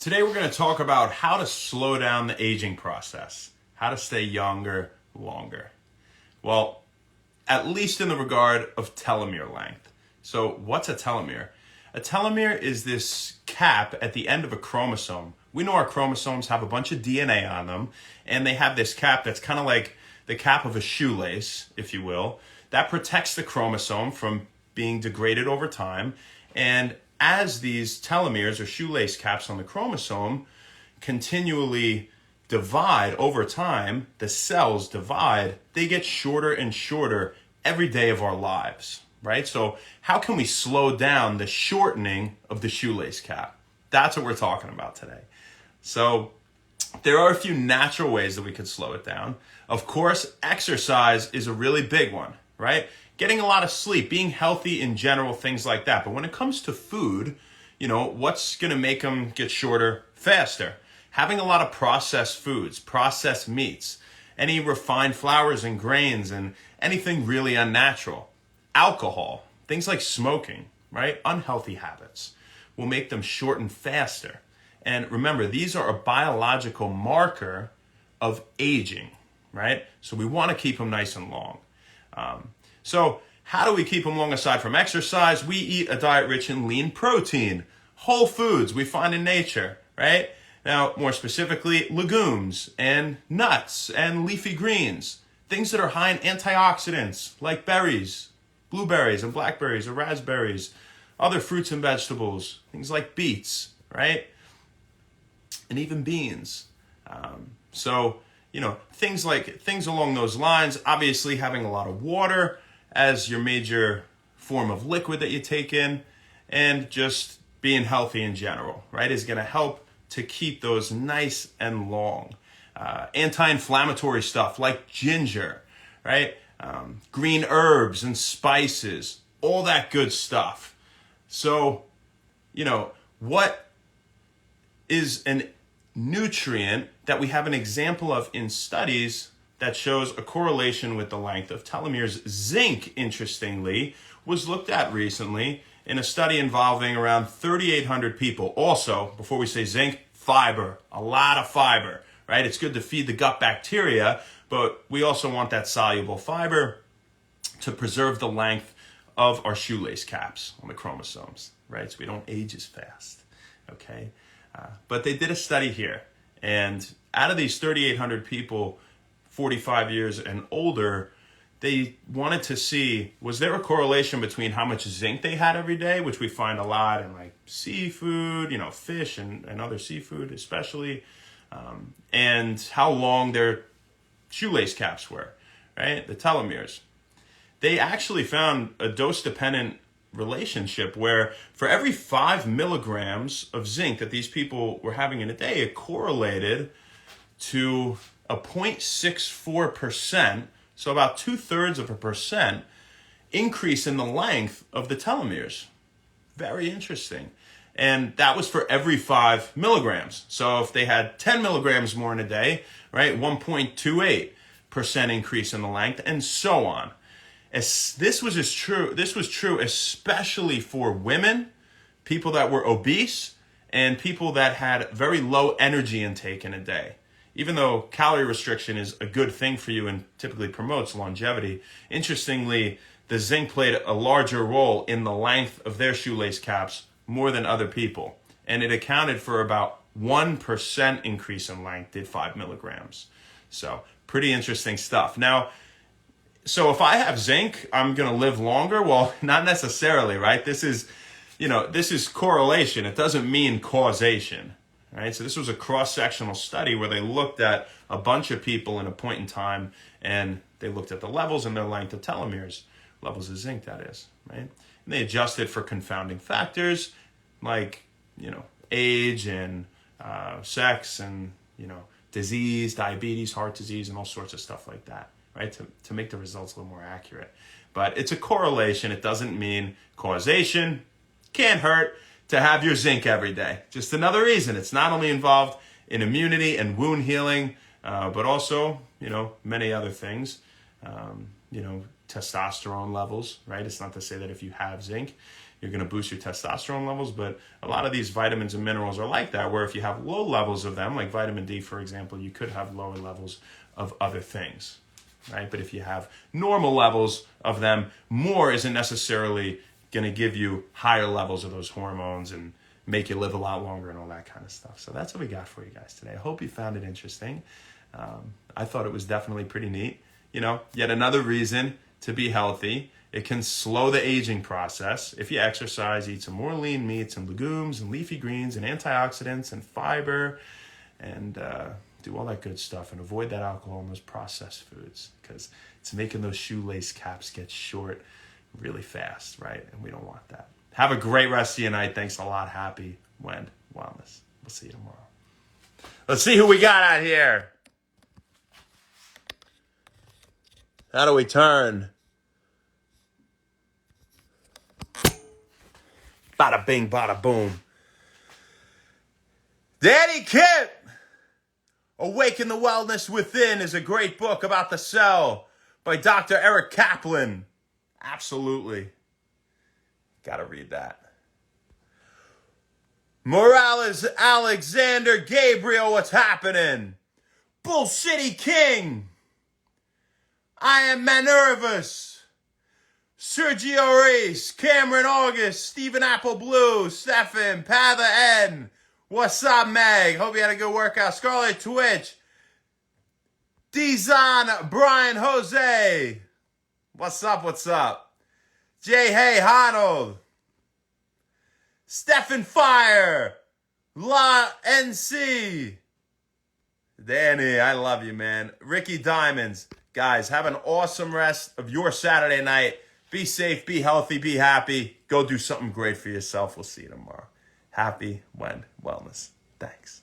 Today we're going to talk about how to slow down the aging process, how to stay younger longer. Well, at least in the regard of telomere length. So what's a telomere? A telomere is this cap at the end of a chromosome. We know our chromosomes have a bunch of DNA on them, and they have this cap that's kind of like the cap of a shoelace, if you will, that protects the chromosome from being degraded over time. And as these telomeres or shoelace caps on the chromosome continually divide over time, the cells divide, they get shorter and shorter every day of our lives, right? So how can we slow down the shortening of the shoelace cap? That's what we're talking about today. So there are a few natural ways that we could slow it down. Of course, exercise is a really big one, right? Getting a lot of sleep, being healthy in general, things like that. But when it comes to food, what's going to make them get shorter faster? Having a lot of processed foods, processed meats, any refined flours and grains, and anything really unnatural. Alcohol, things like smoking, right? Unhealthy habits will make them shorten faster. And remember, these are a biological marker of aging, right? So we want to keep them nice and long. So how do we keep them long aside from exercise? We eat a diet rich in lean protein, whole foods we find in nature, right? Now, more specifically, legumes and nuts and leafy greens, things that are high in antioxidants like berries, blueberries and blackberries or raspberries, other fruits and vegetables, things like beets, right? And even beans. Things along those lines. Obviously, having a lot of water as your major form of liquid that you take in, and just being healthy in general, right, is going to help to keep those nice and long. Anti-inflammatory stuff like ginger, right? Green herbs and spices, all that good stuff. So, what is a nutrient that we have an example of in studies that shows a correlation with the length of telomeres? Zinc, interestingly, was looked at recently in a study involving around 3,800 people. Also, before we say zinc, fiber, a lot of fiber, right? It's good to feed the gut bacteria, but we also want that soluble fiber to preserve the length of our shoelace caps on the chromosomes, right? So we don't age as fast, okay? But they did a study here, and out of these 3,800 people, 45 years and older, they wanted to see, was there a correlation between how much zinc they had every day, which we find a lot in like seafood, fish and other seafood especially, and how long their shoelace caps were, right? The telomeres. They actually found a dose-dependent relationship where for every 5 milligrams of zinc that these people were having in a day, it correlated to a 0.64%, so about 2/3% increase in the length of the telomeres. Very interesting. And that was for every 5 milligrams. So if they had 10 milligrams more in a day, right, 1.28% increase in the length, and so on. This was true especially for women, people that were obese, and people that had very low energy intake in a day. Even though calorie restriction is a good thing for you and typically promotes longevity, interestingly, the zinc played a larger role in the length of their shoelace caps more than other people. And it accounted for about 1% increase in length, did 5 milligrams. So pretty interesting stuff. Now, so if I have zinc, I'm going to live longer? Well, not necessarily, right? This is correlation. It doesn't mean causation, right? So this was a cross-sectional study where they looked at a bunch of people in a point in time, and they looked at the levels and their length of telomeres, levels of zinc, that is, right? And they adjusted for confounding factors like, age and sex and, disease, diabetes, heart disease, and all sorts of stuff like that, right? To make the results a little more accurate. But it's a correlation. It doesn't mean causation. Can't hurt to have your zinc every day. Just another reason. It's not only involved in immunity and wound healing, but also, many other things. Testosterone levels, right? It's not to say that if you have zinc, you're going to boost your testosterone levels. But a lot of these vitamins and minerals are like that, where if you have low levels of them, like vitamin D, for example, you could have lower levels of other things, right? But if you have normal levels of them, more isn't necessarily going to give you higher levels of those hormones and make you live a lot longer and all that kind of stuff. So that's what we got for you guys today. I hope you found it interesting. I thought it was definitely pretty neat. Yet another reason to be healthy. It can slow the aging process. If you exercise, eat some more lean meats and legumes and leafy greens and antioxidants and fiber and do all that good stuff and avoid that alcohol and those processed foods, because it's making those shoelace caps get short really fast, right? And we don't want that. Have a great rest of your night. Thanks a lot. Happy Wend Wellness. We'll see you tomorrow. Let's see who we got out here. How do we turn? Bada bing, bada boom. Danny Kip! Awaken the Wellness Within is a great book about the cell by Dr. Eric Kaplan. Absolutely. Gotta read that. Morales Alexander Gabriel, what's happening? Bull City King. I am Manervous. Sergio Reese, Cameron August, Stephen Apple Blue, Stefan, Pather N. What's up, Meg? Hope you had a good workout. Scarlet Twitch. Dizon, Brian Jose. What's up, what's up? Jay Hey, Honnold. Stefan Fire. La NC. Danny, I love you, man. Ricky Diamonds. Guys, have an awesome rest of your Saturday night. Be safe, be healthy, be happy. Go do something great for yourself. We'll see you tomorrow. Happy Wend Wellness. Thanks.